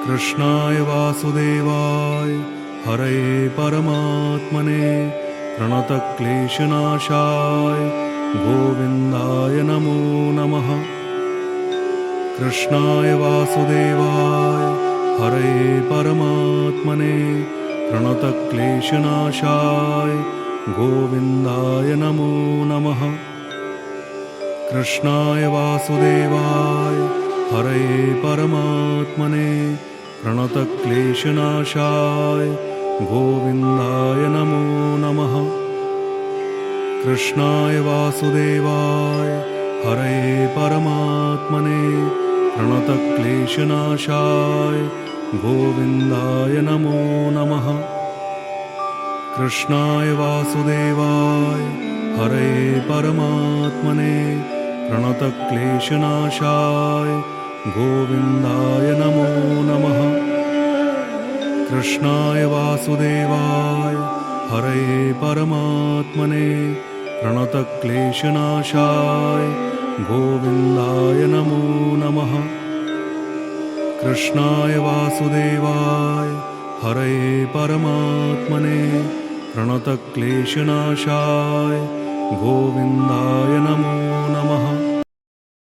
कृष्णाय वासुदेवाय हरये परमात्मने प्रणतक्लेशनाशाय गोविन्दाय नमो नमः। कृष्णाय वासुदेवाय हरये परमात्मने प्रणतक्लेशनाशाय गोविन्दाय नमो नमः। कृष्णाय वासुदेवाय हरये परमात्मने प्रणतक्लेशनाशाय गोविन्दाय नमो नमः। कृष्णाय वासुदेवाय हरये परमात्मने प्रणतक्लेशनाशाय गोविन्दाय नमो नमः। कृष्णाय वासुदेवाय हरये परमात्मने प्रणतक्लेशनाशाय गोविन्दाय नमो नमः। कृष्णाय वासुदेवाय हरये परमात्मने प्रणतक्लेशनाशाय गोविन्दाय नमो नमः। कृष्णाय वासुदेवाय हरये परमात्मने प्रणतक्लेशनाशाय गोविन्दाय नमो नमः।